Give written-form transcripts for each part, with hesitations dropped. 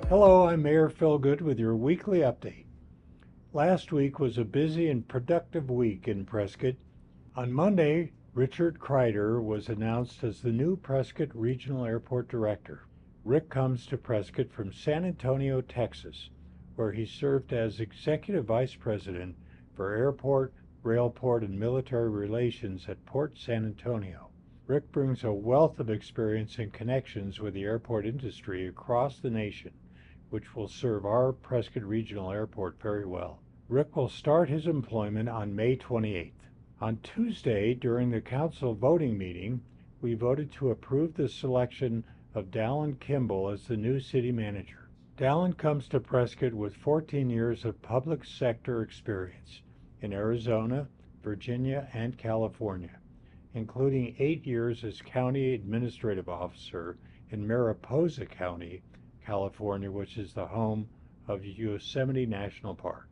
Hello, I'm Mayor Phil Good with your weekly update. Last week was a busy and productive week in Prescott. On Monday, Richard Crider was announced as the new Prescott Regional Airport Director. Rick comes to Prescott from San Antonio, Texas, where he served as Executive Vice President for Airport, Railport, and Military Relations at Port San Antonio. Rick brings a wealth of experience and connections with the airport industry across the nation, which will serve our Prescott Regional Airport very well. Rick will start his employment on May 28th. On Tuesday, during the council voting meeting, we voted to approve the selection of Dallin Kimble as the new city manager. Dallin comes to Prescott with 14 years of public sector experience in Arizona, Virginia, and California, including 8 years as county administrative officer in Mariposa County, California, which is the home of Yosemite National Park.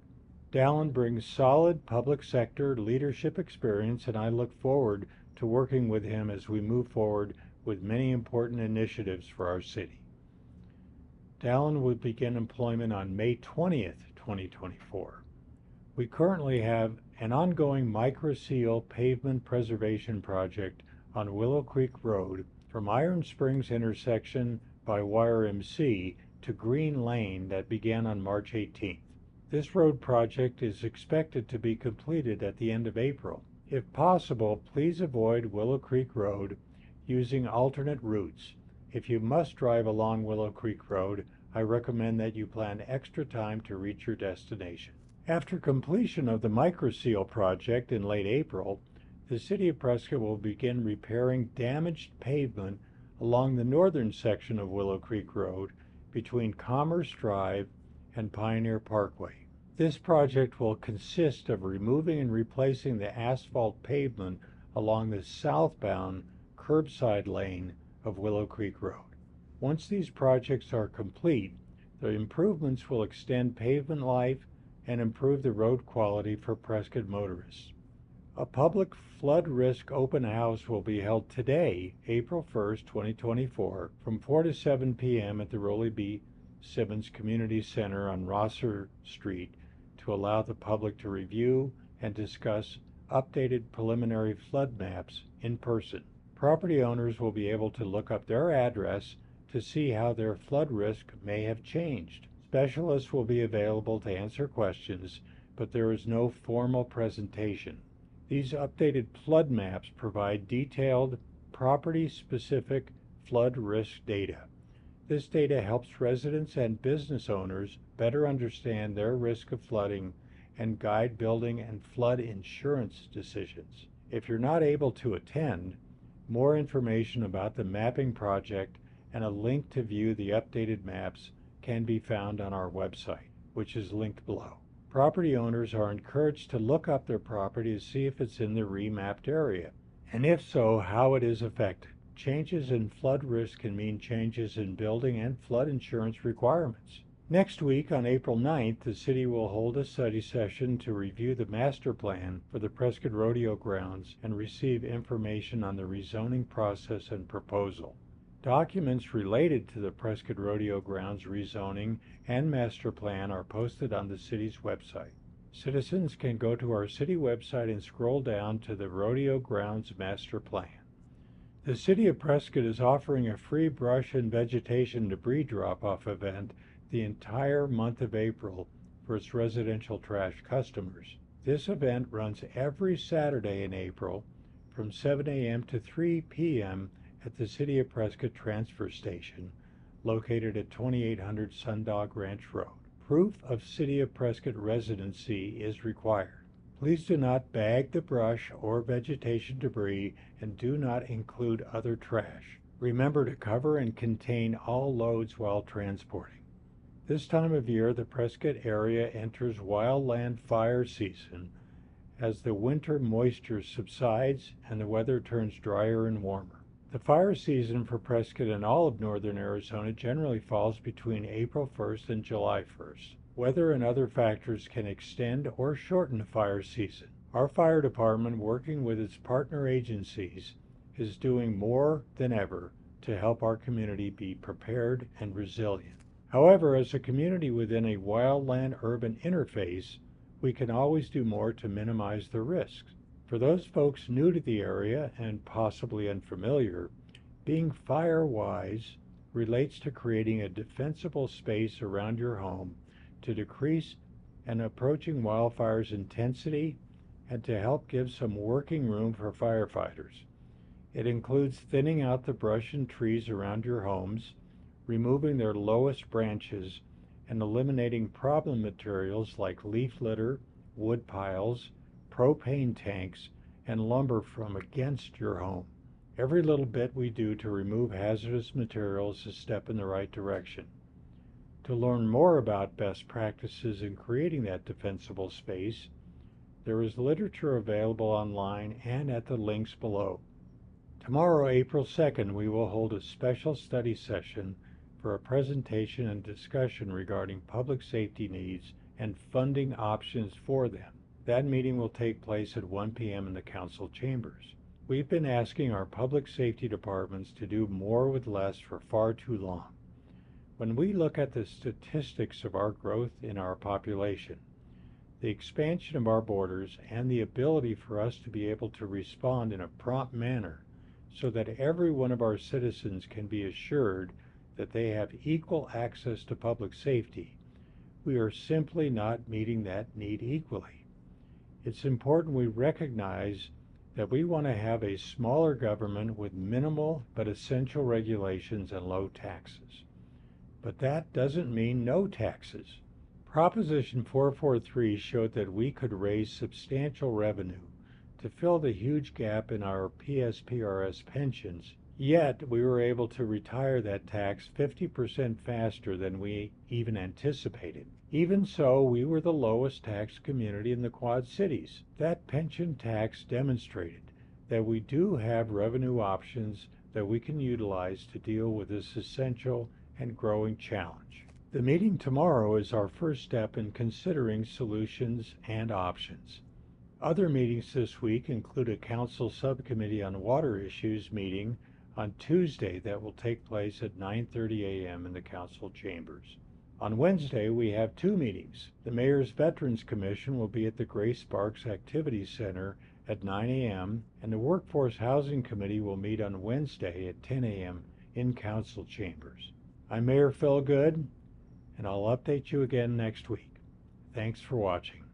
Dallin brings solid public sector leadership experience, and I look forward to working with him as we move forward with many important initiatives for our city. Dallin will begin employment on May 20th, 2024. We currently have an ongoing microseal pavement preservation project on Willow Creek Road from Iron Springs intersection by YRMC to Green Lane that began on March 18th. This road project is expected to be completed at the end of April. If possible, please avoid Willow Creek Road using alternate routes. If you must drive along Willow Creek Road, I recommend that you plan extra time to reach your destination. After completion of the microseal project in late April, the City of Prescott will begin repairing damaged pavement along the northern section of Willow Creek Road between Commerce Drive and Pioneer Parkway. This project will consist of removing and replacing the asphalt pavement along the southbound curbside lane of Willow Creek Road. Once these projects are complete, the improvements will extend pavement life and improve the road quality for Prescott motorists. A public flood risk open house will be held today, April 1st, 2024, from 4 to 7 p.m. at the Rollie B. Simmons Community Center on Rosser Street to allow the public to review and discuss updated preliminary flood maps in person. Property owners will be able to look up their address to see how their flood risk may have changed. Specialists will be available to answer questions, but there is no formal presentation. These updated flood maps provide detailed, property-specific flood risk data. This data helps residents and business owners better understand their risk of flooding and guide building and flood insurance decisions. If you're not able to attend, more information about the mapping project and a link to view the updated maps can be found on our website, which is linked below. Property owners are encouraged to look up their property to see if it's in the remapped area, and if so, how it is affected. Changes in flood risk can mean changes in building and flood insurance requirements. Next week, on April 9th, the city will hold a study session to review the master plan for the Prescott Rodeo Grounds and receive information on the rezoning process and proposal. Documents related to the Prescott Rodeo Grounds rezoning and master plan are posted on the city's website. Citizens can go to our city website and scroll down to the Rodeo Grounds master plan. The City of Prescott is offering a free brush and vegetation debris drop-off event the entire month of April for its residential trash customers. This event runs every Saturday in April from 7 a.m. to 3 p.m. at the City of Prescott Transfer Station, located at 2800 Sundog Ranch Road. Proof of City of Prescott residency is required. Please do not bag the brush or vegetation debris and do not include other trash. Remember to cover and contain all loads while transporting. This time of year, the Prescott area enters wildland fire season as the winter moisture subsides and the weather turns drier and warmer. The fire season for Prescott and all of northern Arizona generally falls between April 1st and July 1st. Weather and other factors can extend or shorten the fire season. Our fire department, working with its partner agencies, is doing more than ever to help our community be prepared and resilient. However, as a community within a wildland-urban interface, we can always do more to minimize the risks. For those folks new to the area and possibly unfamiliar, being fire-wise relates to creating a defensible space around your home to decrease an approaching wildfire's intensity and to help give some working room for firefighters. It includes thinning out the brush and trees around your homes, removing their lowest branches, and eliminating problem materials like leaf litter, wood piles, propane tanks, and lumber from against your home. Every little bit we do to remove hazardous materials is a step in the right direction. To learn more about best practices in creating that defensible space, there is literature available online and at the links below. Tomorrow, April 2nd, we will hold a special study session for a presentation and discussion regarding public safety needs and funding options for them. That meeting will take place at 1 p.m. in the council chambers. We've been asking our public safety departments to do more with less for far too long. When we look at the statistics of our growth in our population, the expansion of our borders, and the ability for us to be able to respond in a prompt manner so that every one of our citizens can be assured that they have equal access to public safety, we are simply not meeting that need equally. It's important we recognize that we want to have a smaller government with minimal but essential regulations and low taxes. But that doesn't mean no taxes. Proposition 443 showed that we could raise substantial revenue to fill the huge gap in our PSPRS pensions, yet we were able to retire that tax 50% faster than we even anticipated. Even so, we were the lowest taxed community in the Quad Cities. That pension tax demonstrated that we do have revenue options that we can utilize to deal with this essential and growing challenge. The meeting tomorrow is our first step in considering solutions and options. Other meetings this week include a council subcommittee on water issues meeting on Tuesday that will take place at 9:30 a.m. in the council chambers. On Wednesday, we have two meetings. The Mayor's Veterans Commission will be at the Grace Sparks Activity Center at 9 a.m., and the Workforce Housing Committee will meet on Wednesday at 10 a.m. in council chambers. I'm Mayor Phil Good, and I'll update you again next week. Thanks for watching.